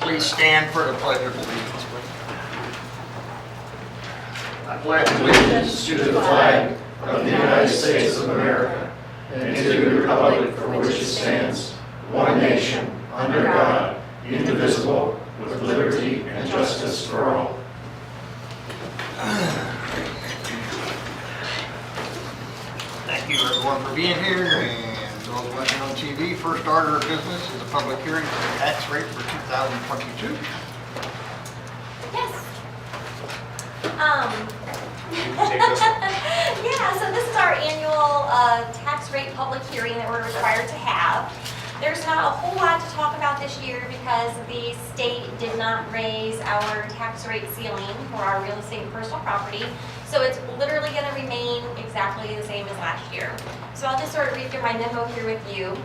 please stand for the pledge of allegiance. I pledge allegiance to the flag of the United States of America and to the republic for which it stands, one nation, under God, indivisible, with liberty and justice for all. Thank you everyone for being here, and those watching on TV. First order of business is a public hearing for the tax rate for 2022. Yes. Take this one. Yeah, so this is our annual tax rate public hearing that we're required to have. There's not a whole lot to talk about this year because the state did not raise our tax rate ceiling for our real estate and personal property. So it's literally going to remain exactly the same as last year. So I'll just sort of read through my memo here with you.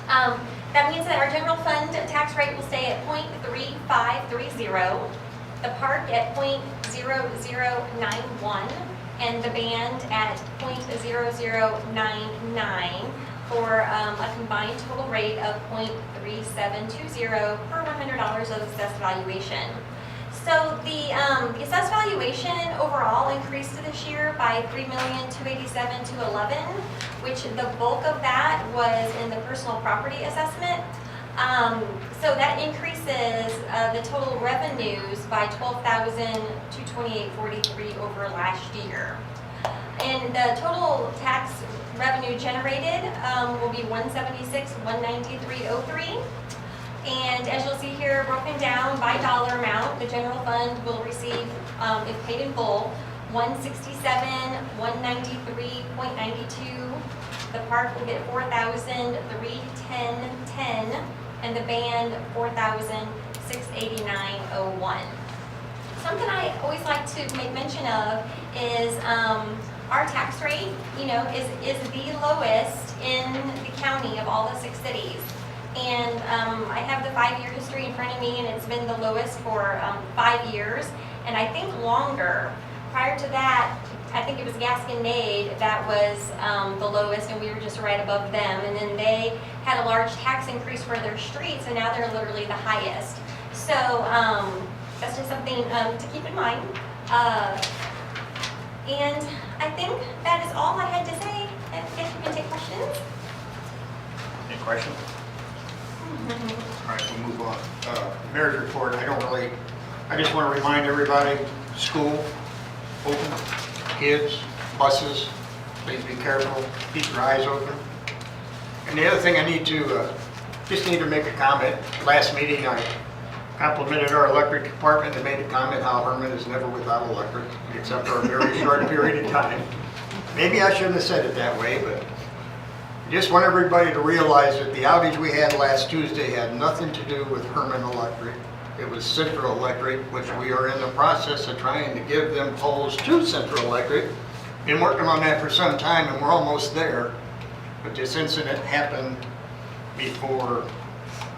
That means that our general fund tax rate will stay at 0.3530, the park at 0.0091, and the band at 0.0099 for a combined total rate of 0.3720 per $100 of assessed valuation. So the assessed valuation overall increased this year by $3,287,211, which the bulk of that was in the personal property assessment. So that increases the total revenues by $12,228.43 over last year. And the total tax revenue generated will be $176,193.03. And as you'll see here, broken down by dollar amount, the general fund will receive, if paid in full, $167,193.92. The park will get $4,310.10, and the band $4,689.01. Something I always like to make mention of is our tax rate, is the lowest in the county of all the 6 cities. And I have the 5-year history in front of me, and it's been the lowest for 5 years, and I think longer. Prior to that, I think it was Gasconade that was the lowest, and we were just right above them. And then they had a large tax increase for their streets, and now they're literally the highest. So that's just something to keep in mind. And I think that is all I had to say. I guess you can take questions. Any questions? All right, we'll move on. Mayor's report, I just want to remind everybody, school, open, kids, buses, please be careful, keep your eyes open. And the other thing I need to make a comment. Last meeting, I complimented our electric department and made a comment how Hermann is never without electric, except for a very short period of time. Maybe I shouldn't have said it that way, but I just want everybody to realize that the outage we had last Tuesday had nothing to do with Hermann Electric. It was Central Electric, which we are in the process of trying to give them poles to Central Electric. Been working on that for some time, and we're almost there. But this incident happened before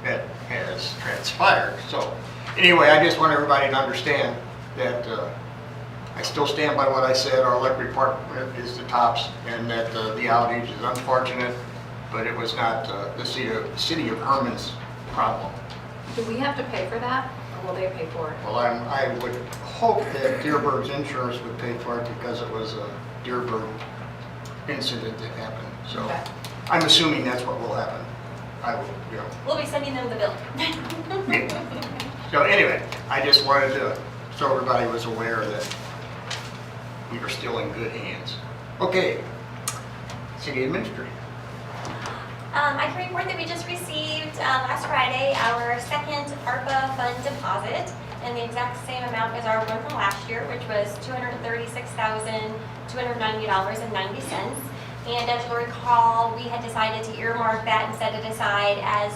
that has transpired. So anyway, I just want everybody to understand that I still stand by what I said. Our electric department is the tops, and that the outage is unfortunate, but it was not the city of Hermann's problem. Do we have to pay for that, or will they pay for it? Well, I would hope that Dearborn's insurance would pay for it because it was a Dearborn incident that happened. So Okay. I'm assuming that's what will happen. We'll be sending them the bill. Yeah. So anyway, I just wanted to, so everybody was aware that we are still in good hands. Okay, city administrator. I can report that we just received last Friday our second ARPA fund deposit in the exact same amount as our one from last year, which was $236,290.90. And as you'll recall, we had decided to earmark that and set it aside as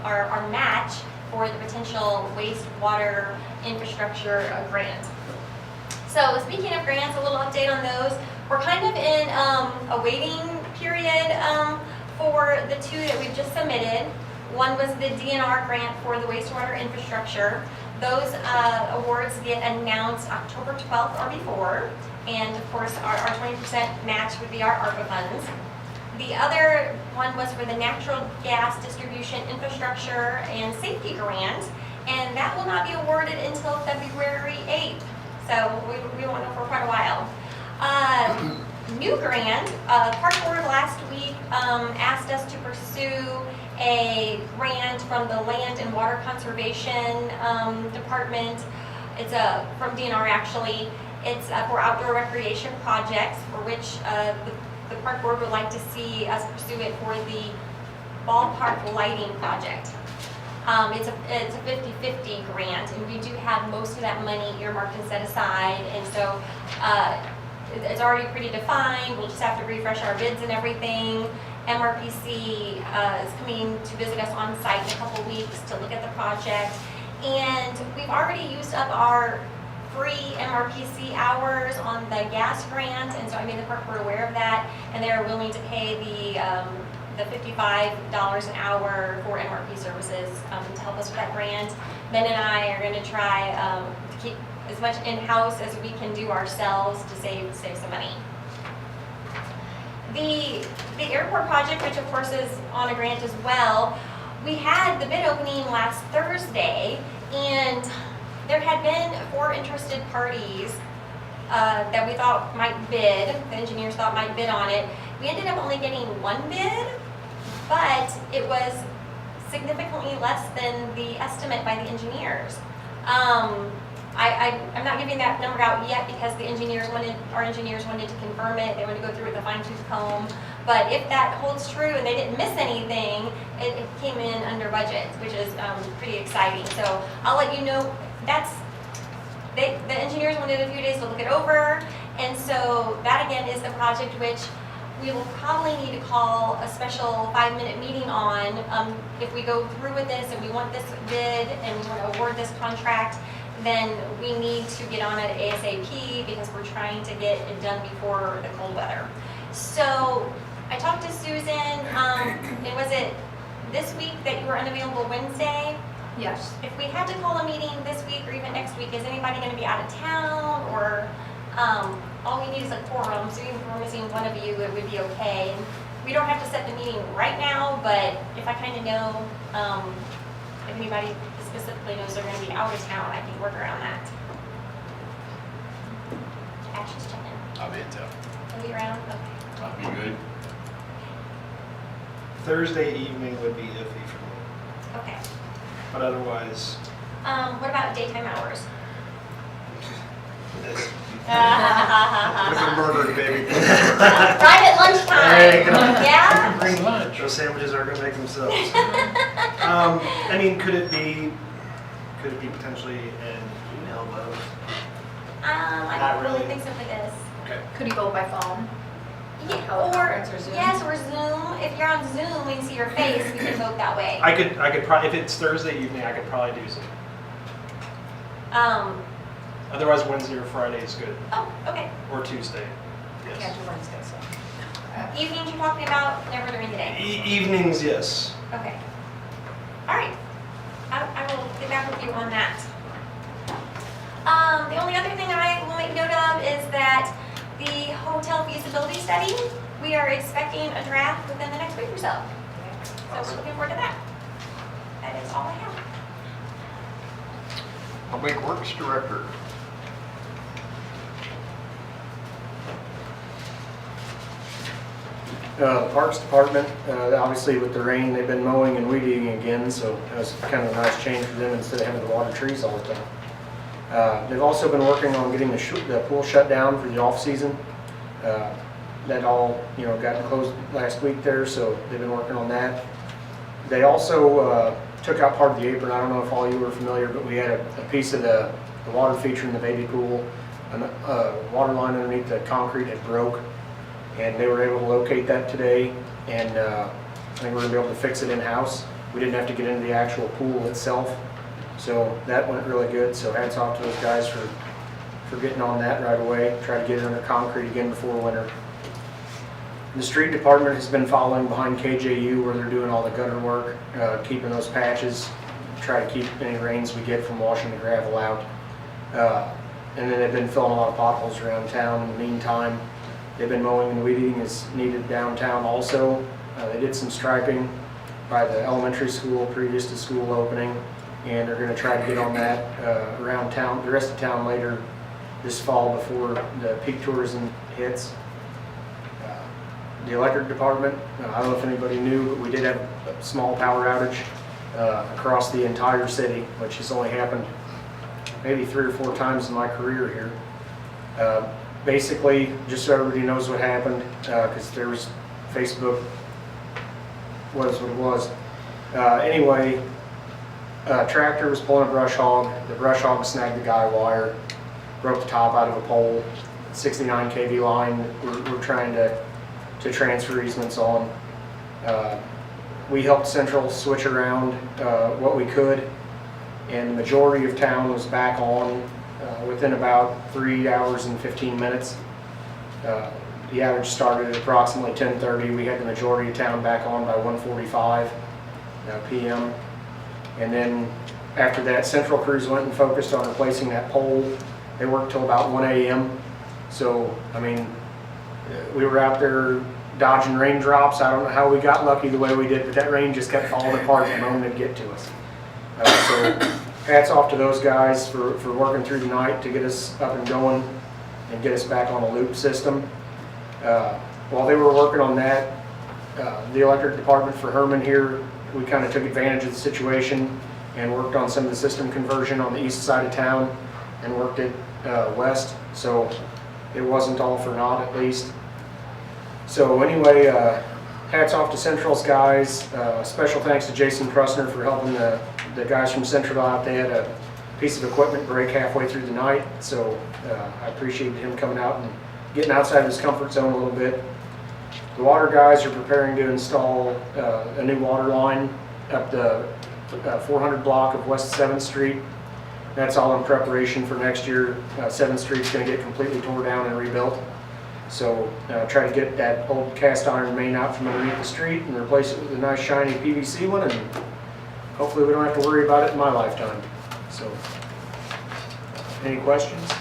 our match for the potential wastewater infrastructure grant. So speaking of grants, a little update on those. We're kind of in a waiting period for the 2 that we've just submitted. One was the DNR grant for the wastewater infrastructure. Those awards get announced October 12th or before. And of course, our 20% match would be our ARPA funds. The other one was for the natural gas distribution infrastructure and safety grant, and that will not be awarded until February 8th. So we won't know for quite a while. New grant, Park Board last week asked us to pursue a grant from the Land and Water Conservation Department. It's from DNR actually. It's for outdoor recreation projects, for which the Park Board would like to see us pursue it for the ballpark lighting project. It's a 50-50 grant, and we do have most of that money earmarked and set aside, and so it's already pretty defined. We'll just have to refresh our bids and everything. MRPC is coming to visit us on site in a couple weeks to look at the project, and we've already used up our free MRPC hours on the gas grant, and so I made the Park Board aware of that, and they're willing to pay the $55 an hour for MRP services to help us with that grant. Ben and I are going to try to keep as much in-house as we can do ourselves to save some money. The airport project, which of course is on a grant as well, we had the bid opening last Thursday, and there had been 4 interested parties that we thought might bid, the engineers thought might bid on it. We ended up only getting 1 bid, but it was significantly less than the estimate by the engineers. I'm not giving that number out yet because our engineers wanted to confirm it. They wanted to go through it with a fine-tooth comb. But if that holds true and they didn't miss anything, it came in under budget, which is pretty exciting. So I'll let you know. The engineers wanted a few days to look it over, and so that again is a project which we will probably need to call a special 5-minute meeting on if we go through with this and we want this bid and we want to award this contract. Then we need to get on it ASAP because we're trying to get it done before the cold weather. So I talked to Susan, and was it this week that you were unavailable Wednesday? Yes. If we had to call a meeting this week or even next week, is anybody going to be out of town, or all we need is a quorum, so even if we're missing one of you, it would be okay. And we don't have to set the meeting right now, but if I kind of know if anybody specifically knows they're going to be out of town, I can work around that. Ash is checking. I'll be in town. Are we around? Okay. I'll be good. Thursday evening would be iffy for me, Okay. but otherwise, What about daytime hours? this. Right Look at murder, baby. at lunchtime. Hey, come on. Yeah? Bring lunch. Those sandwiches are gonna make themselves. I mean, could it be potentially an email vote? I Not don't really really. think so for this. Okay. Could you vote by phone? Yeah, Teleconference or Zoom? yes, or Zoom. If you're on Zoom, we can see your face. We can vote that way. I could probably, if it's Thursday evening, I could probably do Zoom. Otherwise, Wednesday or Friday is good, Oh, okay. or Tuesday. Can't Yes. do Wednesday, so. Evenings you're talking about, never during the day. Evenings, yes. Okay. All right. I will get back with you on that. The only other thing I will make note of is that the hotel feasibility study, we are expecting a draft within the next week or so. So we're looking forward to that. That is all I have. Public Works Director. Parks Department, obviously with the rain, they've been mowing and weeding again, so that was kind of a nice change for them instead of having to water trees all the time. They've also been working on getting the pool shut down for the off-season. That all, got closed last week there, so they've been working on that. They also took out part of the apron. I don't know if all you were familiar, but we had a piece of the water feature in the baby pool. A water line underneath the concrete had broke, and they were able to locate that today, and I think we're going to be able to fix it in-house. We didn't have to get into the actual pool itself, so that went really good. So hats off to those guys for getting on that right away. Try to get it under concrete again before winter. The street department has been following behind KJU where they're doing all the gutter work, keeping those patches, try to keep any rains we get from washing the gravel out. And then they've been filling a lot of potholes around town in the meantime. They've been mowing and weed eating as needed downtown also. They did some striping by the elementary school previous to school opening, and they're going to try to get on that around town, the rest of town later this fall before the peak tourism hits. The electric department, I don't know if anybody knew, but we did have a small power outage across the entire city, which has only happened maybe 3 or 4 times in my career here. Basically, just so everybody knows what happened, because there was Facebook was what it was. Anyway, tractor was pulling a brush hog. The brush hog snagged the guy wire, broke the top out of a pole. 69 kV line. We're trying to transfer easements on. We helped Central switch around what we could, and the majority of town was back on within about 3 hours and 15 minutes. The outage started at approximately 10:30. We had the majority of town back on by 1:45 p.m. And then after that, Central crews went and focused on replacing that pole. They worked till about 1 a.m. So, I mean, we were out there dodging raindrops. I don't know how we got lucky the way we did, but that rain just kept falling apart the moment it'd get to us. So hats off to those guys for working through the night to get us up and going and get us back on a loop system. While they were working on that, the electric department for Hermann here, we kind of took advantage of the situation and worked on some of the system conversion on the east side of town and worked it west. So it wasn't all for naught, at least. So anyway, hats off to Central's guys. Special thanks to Jason Prusner for helping the guys from Central out. They had a piece of equipment break halfway through the night, so I appreciated him coming out and getting outside of his comfort zone a little bit. The water guys are preparing to install a new water line up the 400 block of West 7th Street. That's all in preparation for next year. 7th Street's going to get completely torn down and rebuilt. So try to get that old cast iron main out from underneath the street and replace it with a nice shiny PVC one, and hopefully we don't have to worry about it in my lifetime. So, any questions?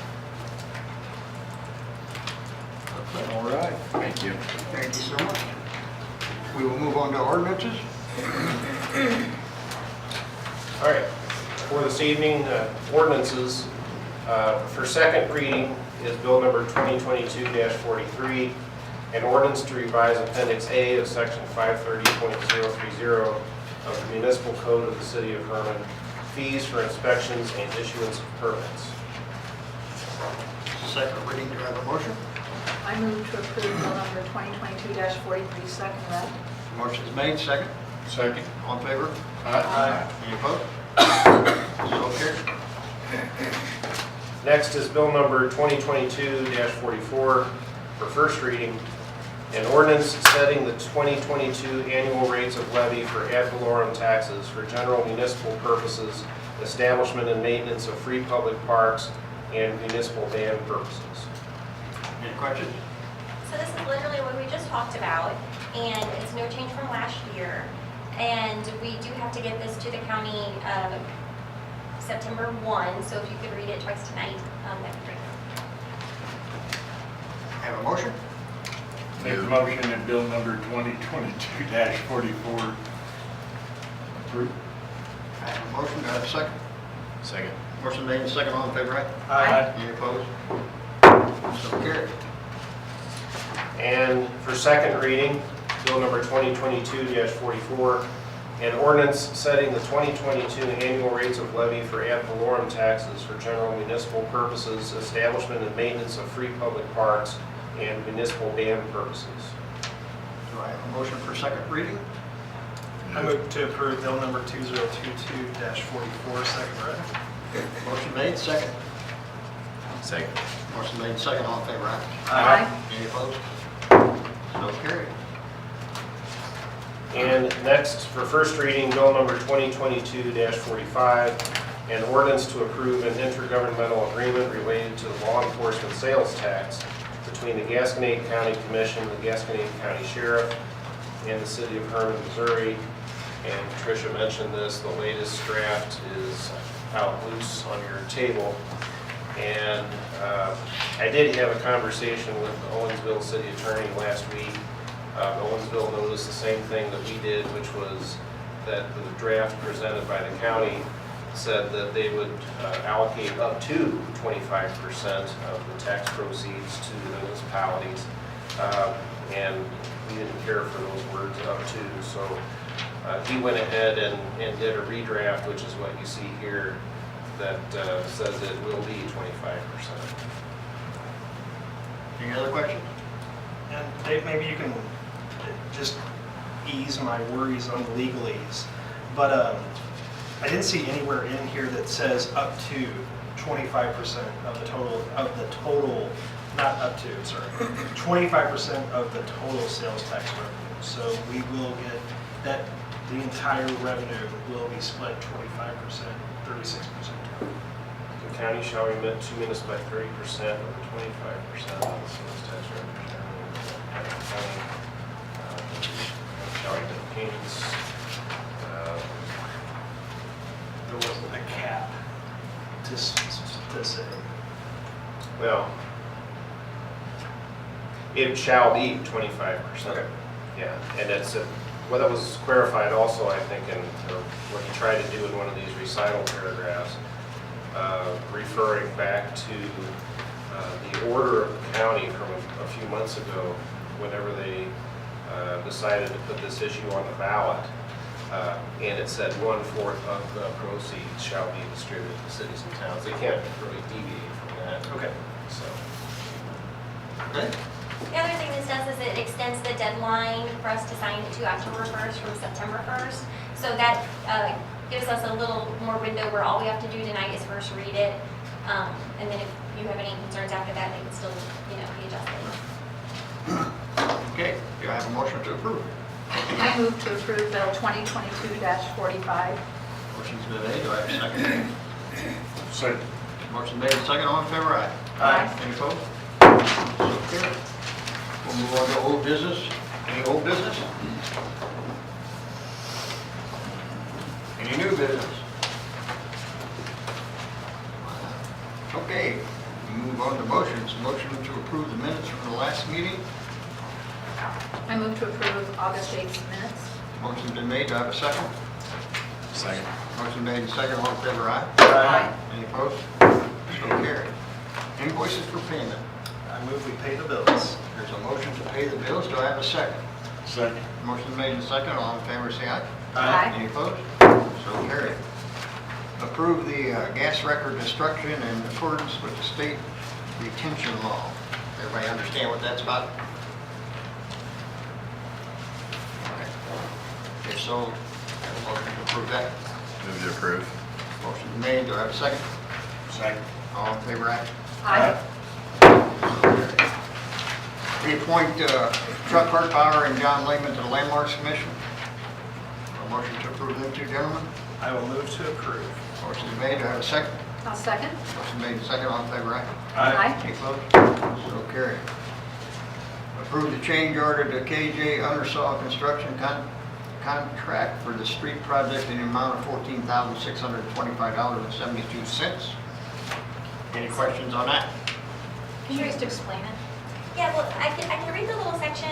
All right. Thank you. Thank you so much. We will move on to ordinances. All right, for this evening, ordinances, for second reading is bill number 2022-43, an ordinance to revise Appendix A of Section 530.030 of the Municipal Code of the City of Hermann, fees for inspections and issuance of permits. Second reading, do I have a motion? I move to approve bill number 2022-43, second read. Motion is made, second. Second. All in favor? Aye. Any opposed? So carried. Next is bill number 2022-44 for first reading, an ordinance setting the 2022 annual rates of levy for ad valorem taxes for general municipal purposes, establishment and maintenance of free public parks, and municipal dam purposes. Any questions? So this is literally what we just talked about, and it's no change from last year. And we do have to get this to the county September 1, so if you could read it twice tonight, that'd be great. Have a motion? Make a motion that bill number 2022-44 approved. I have a motion, do I have a second? Second. Motion made and second, all in favor, right? Aye. Any opposed? So carried. And for second reading, bill number 2022-44, an ordinance setting the 2022 annual rates of levy for ad valorem taxes for general municipal purposes, establishment and maintenance of free public parks, and municipal dam purposes. Do I have a motion for second reading? I move to approve bill number 2022-44, second read. Motion made, second. Second. Motion made, second, all in favor, right? Aye. Any opposed? So carried. And next, for first reading, bill number 2022-45, an ordinance to approve an intergovernmental agreement related to the law enforcement sales tax between the Gasconade County Commission, the Gasconade County Sheriff, and the City of Hermann, Missouri. And Tricia mentioned this, the latest draft is out loose on your table. And I did have a conversation with the Owensville city attorney last week. Owensville noticed the same thing that we did, which was that the draft presented by the county said that they would allocate up to 25% of the tax proceeds to the municipalities. And we didn't care for those words, up to. So he went ahead and did a redraft, which is what you see here, that says it will be 25%. Any other questions? And Dave, maybe you can just ease my worries on the legalese. But I didn't see anywhere in here that says up to 25% of the total, not up to, sorry, 25% of the total sales tax revenue. So we will get that, the entire revenue will be split 25%, 36%. The county shall remit to municipal 30% of the 25% of the sales tax revenue. County shall remit payments. There wasn't a cap to say. Well, it shall be 25%. Okay. Yeah, and it's, well, that was clarified also, I think, in what he tried to do in one of these recital paragraphs, referring back to the order of the county from a few months ago, whenever they decided to put this issue on the ballot. And it said 1/4 of the proceeds shall be distributed to cities and towns. They can't really deviate from that. Okay. So, Okay. The other thing this does is it extends the deadline for us to sign it to October 1st from September 1st. So that gives us a little more window where all we have to do tonight is first read it. And then if you have any concerns after that, they can still, be adjusted. Okay, do I have a motion to approve? I move to approve Bill 2022-45. Motion's been made, do I have a second? Second. Motion made, second, all in favor, aye. Aye. Any opposed? So carried. We'll move on to old business. Any old business? Any new business? Okay, we move on to motions. Motion to approve the minutes from the last meeting. I move to approve August 8th minutes. Motion's been made, do I have a second? Second. Motion made and second, all in favor, aye. Aye. Any opposed? So carried. Invoices for payment. I move we pay the bills. There's a motion to pay the bills, do I have a second? Second. Motion made and second, all in favor, say aye. Aye. Any opposed? So carried. Approve the gas record destruction in accordance with the state retention law. Everybody understand what that's about? Okay. If so, have a motion to approve that. Move to approve. Motion made, do I have a second? Second. All in favor, aye. Aye. Reappoint Chuck Hartbauer and John Lehman to the Landmarks Commission. A motion to approve them two gentlemen. I will move to approve. Motion is made, do I have a second? I'll second. Motion made, second, all in favor, aye. Aye. Any opposed? So carried. Approve the change order to KJ Undersaw Construction contract for the street project in the amount of $14,625.72. Any questions on that? Can you just explain it? Yeah, well, I can read the little section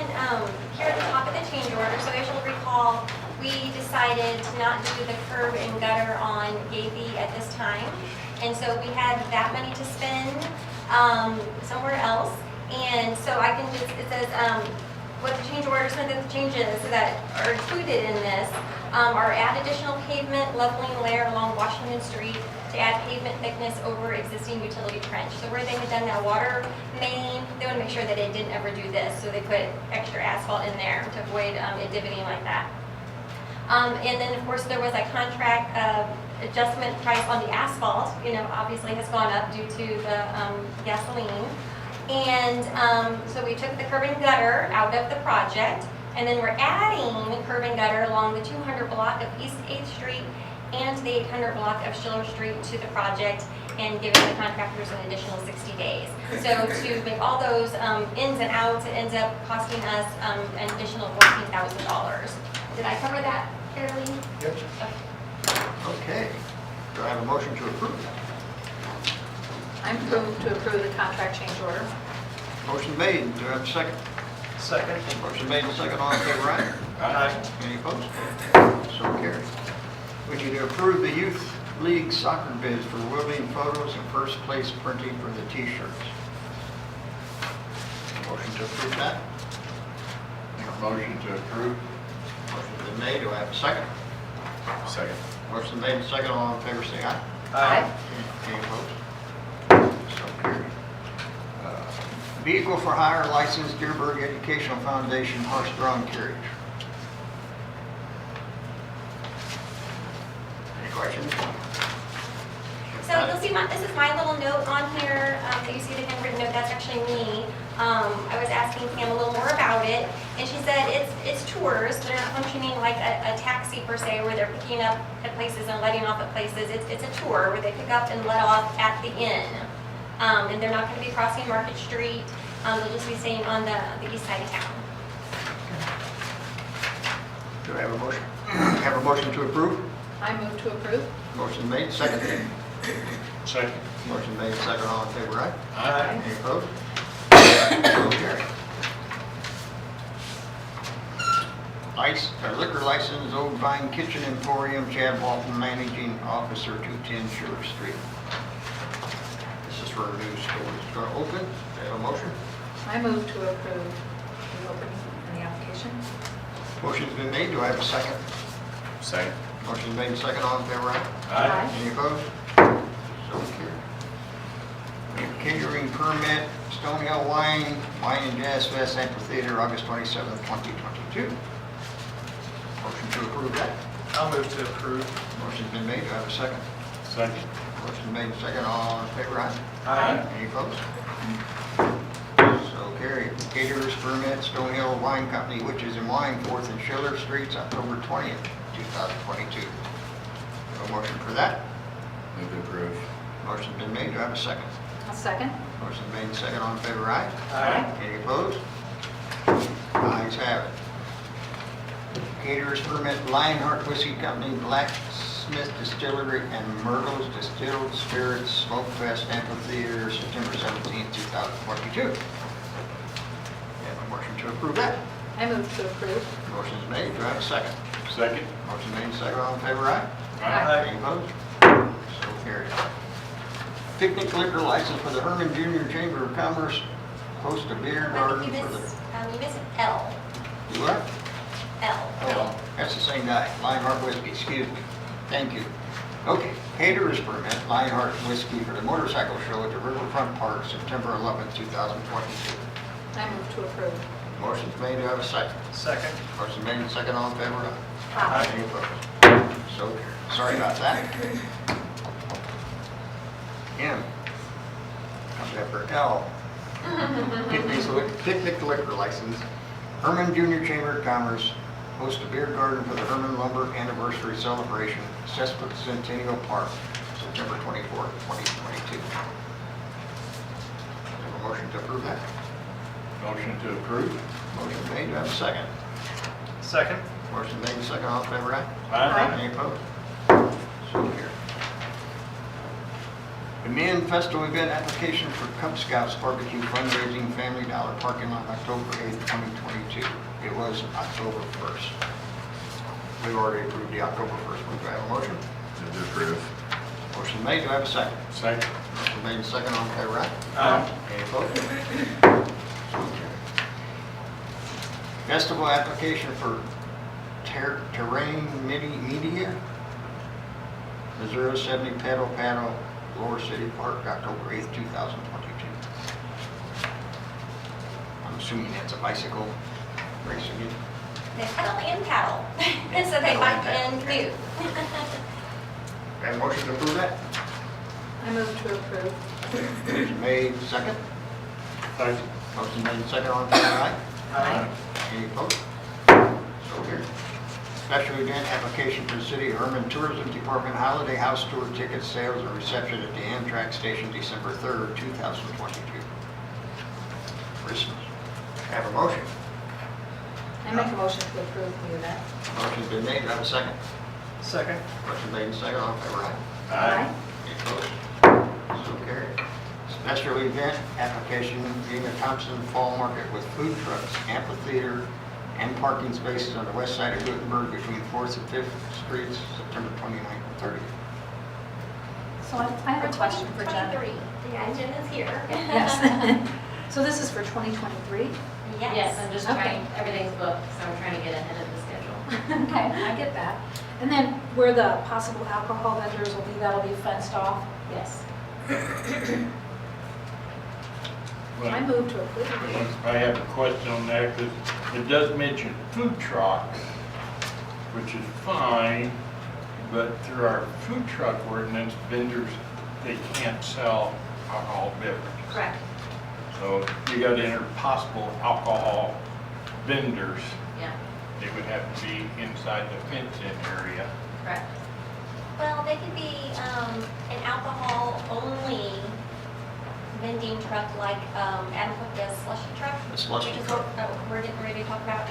here at the top of the change order. So as you'll recall, we decided to not do the curb and gutter on Gavy at this time. And so we had that money to spend somewhere else. And so I can just, it says, what the change order, some of the changes that are included in this are add additional pavement, leveling layer along Washington Street to add pavement thickness over existing utility trench. So where they had done that water main, they want to make sure that it didn't ever do this. So they put extra asphalt in there to avoid it divoting like that. And then of course there was a contract adjustment price on the asphalt, obviously has gone up due to the gasoline. And so we took the curb and gutter out of the project, and then we're adding curb and gutter along the 200 block of East 8th Street and the 800 block of Schiller Street to the project, and giving the contractors an additional 60 days. So to make all those ins and outs, it ends up costing us an additional $14,000. Did I cover that fairly? Yep. Okay. Okay. Do I have a motion to approve that? I move to approve the contract change order. Motion made, do I have a second? Second. Motion made and second, all in favor, aye? Aye. Any opposed? So carried. We need to approve the Youth League soccer bids for welding photos and first place printing for the t-shirts. Motion to approve that? Motion to approve. Motion's been made, do I have a second? Second. Motion made and second, all in favor, say aye. Aye. Any opposed? So carried. Vehicle for hire license, Dearborn Educational Foundation, horse-drawn carriage. Any questions? So you'll see this is my little note on here, that you see the handwritten note, that's actually me. I was asking Pam a little more about it, and she said it's tours, they're not functioning like a taxi per se, where they're picking up at places and letting off at places. It's a tour where they pick up and let off at the inn. And they're not going to be crossing Market Street, they'll just be staying on the east side of town. Do I have a motion? Have a motion to approve? I move to approve. Motion made, second. Second. Motion made, second, all in favor, aye? Aye. Any opposed? So carried. Liquor license, Old Vine Kitchen Emporium, Chad Walton, Managing Officer, 210 Sugar Street. This is for a new store. It's going to open. Do I have a motion? I move to approve the opening and the application. Motion's been made. Do I have a second? Second. Motion's made, second, all in favor, aye? Aye. Any opposed? So carried. We have catering permit, Stonehill Wine and Jazz Fest Amphitheater, August 27th, 2022. Motion to approve that. I'll move to approve. Motion's been made. Do I have a second? Second. Motion made, second, all in favor, aye? Aye. Any opposed? So carried. Caterers permit, Stonehill Wine Company, Witches and Wine, 4th and Schiller Streets, October 20th, 2022. No motion for that. Move to approve. Motion's been made. Do I have a second? A second. Motion made, second, all in favor, aye? Aye. Any opposed? Ayes have it. Caterers permit, Lionheart Whiskey Company, Blacksmith Distillery, and Myrtle's Distilled Spirits Smoke Fest Amphitheater, September 17th, 2022. Have a motion to approve that. I move to approve. Motion's made. Do I have a second? Second. Motion made, second, all in favor, aye? Aye. Any opposed? So carried. Picnic liquor license for the Hermann Junior Chamber of Commerce, host a beer I garden think for the... you missed L. You what? L. Oh, that's the same guy, Lionheart Whiskey, excuse me. Thank you. Okay, caterers permit, Lionheart Whiskey for the motorcycle show at the Riverfront Park, September 11th, 2022. I move to approve. Motion's made, do I have a second? Second. Motion made and second, all in favor, aye? Aye. Any opposed? So carried. Sorry about that. M, comes after L. Picnic liquor license, Hermann Junior Chamber of Commerce, host a beer garden for the Hermann Lumber Anniversary Celebration, Centennial Park, September 24th, 2022. Have a motion to approve that? Motion to approve. Motion made, do I have a second? Second. Motion made, second, all in favor, aye? Aye. Any opposed? So carried. The Men Festival Event Application for Cub Scouts Barbecue Fundraising Family Dollar Parking Lot, October 8th, 2022. It was October 1st. We've already approved the October 1st one. Do I have a motion? Move to approve. Motion made, do I have a second? Second. Motion made and second, all in favor, aye? Aye. Any opposed? So carried. Festival application for Terrain Media, Missouri 70 Paddle, Lower City Park, October 8th, 2022. I'm assuming that's a bicycle race again. They pedal and paddle, and so they bike and do. Have a motion to approve that? I move to approve. Motion made, second. Second. Motion made, second, all in favor, aye? Aye. Any opposed? So carried. Special event application for the City of Hermann Tourism Department Holiday House Tour ticket sales and reception at the Amtrak Station, December 3rd, 2022. Christmas. Have a motion. I make a motion to approve the event. Motion's been made, do I have a second? Second. Motion made and second, all in favor, aye? Aye. Any opposed? So carried. Special event application, Gina Thompson Fall Market with food trucks, amphitheater, and parking spaces on the west side of Gutenberg between 4th and 5th Streets, September 29th and 30th. So I have a question for Jen. 23. Yeah, Jen is here. Yes. So this is for 2023? Yes, I'm just Okay. trying, everything's booked, so I'm trying to get ahead of the schedule. Okay, I get that. And then where the possible alcohol vendors will be, that'll be fenced off? Yes. I move to approve. I have a question on that, because it does mention food trucks, which is fine, but through our food truck ordinance, vendors, they can't sell alcohol beverages. Correct. So you got to enter possible alcohol vendors. Yeah, They would have to be inside the fenced-in area. correct. Well, they could be an alcohol-only vending truck like Adam put the slushy truck. The slushy which is truck. what we're getting ready to talk about.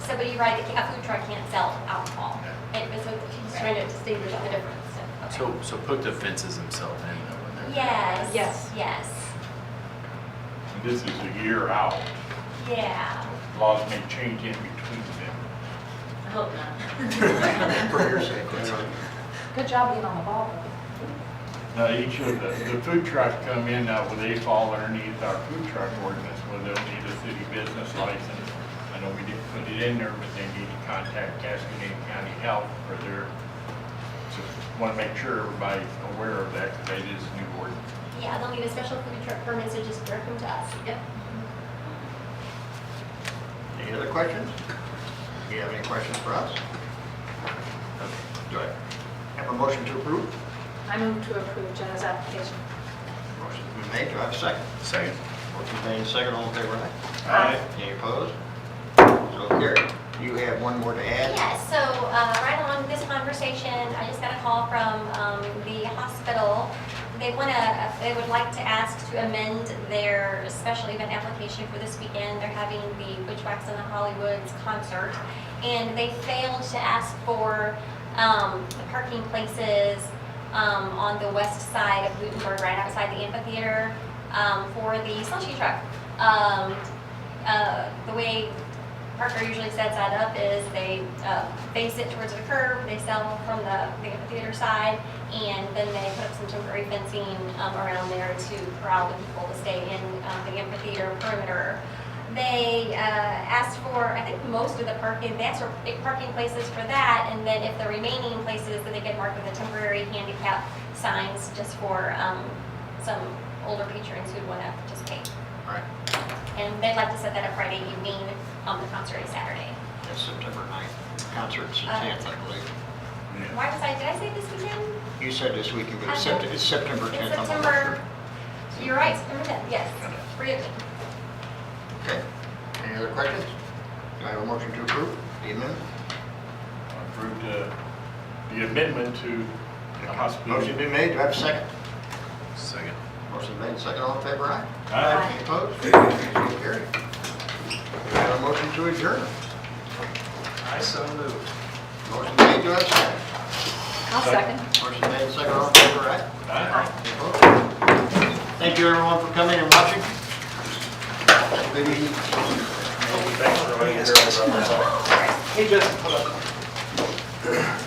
So, but you're right, a food truck can't sell alcohol. So she's trying to distinguish the difference. Okay. So put the fences themselves in though when they're. Yes. Yes. Yes. And this is a year out. Yeah. Laws may change in between them. I hope not. For your sake, that's right. Good job being on the ball, though. Now, each of the food trucks come in, now will they fall underneath our food truck ordinance, where they'll need a city business license? I know we didn't put it in there, but they need to contact Cascade County Health for their, so want to make sure everybody's aware of that, because that is a new ordinance. Yeah, they'll need a special food truck permit, so just direct them to us. Yep. Any other questions? Do you have any questions for us? Do I have a motion to approve? I move to approve Jenna's application. Motion's been made, do I have a second? Second. Motion made, second, all in favor, aye? Aye. Any opposed? So carried. You have one more to add? Yeah, so right along this conversation, I just got a call from the hospital. They would like to ask to amend their special event application for this weekend. They're having the Witchwax and the Hollywoods concert, and they failed to ask for the parking places on the west side of Gutenberg, right outside the amphitheater, for the slushy truck. The way Parker usually sets that up is they face it towards the curb, they sell from the amphitheater side, and then they put up some temporary fencing around there to corral the people to stay in the amphitheater perimeter. They asked for, I think, most of the parking, they asked for parking places for that, and then if the remaining places, that they could mark with the temporary handicap signs just for some older patrons who'd want to participate. All right, And they'd like to set that up Friday evening, the concert is Saturday. that's September 9th. Concert's the 10th, I believe. Why was did I say this weekend? You said this weekend, but it's I know. it's September 10th. It's I'm not September, sure. you're right, September 10th, yes. Free of Okay. Any other questions? Do I have a motion to approve the amendment? Approved the amendment to the hospital. Motion been made, do I have a second? Second. Motion made, second, all in favor, aye? Aye. Any opposed? So carried. Do I have a motion to adjourn? I so moved. Motion made, do I have a second? I'll second. Motion made, second, all in favor, aye? Aye. Any opposed? Thank you everyone for coming and watching. Good evening. Thanks for letting me hear about that. it. Hey, Justin, hold up.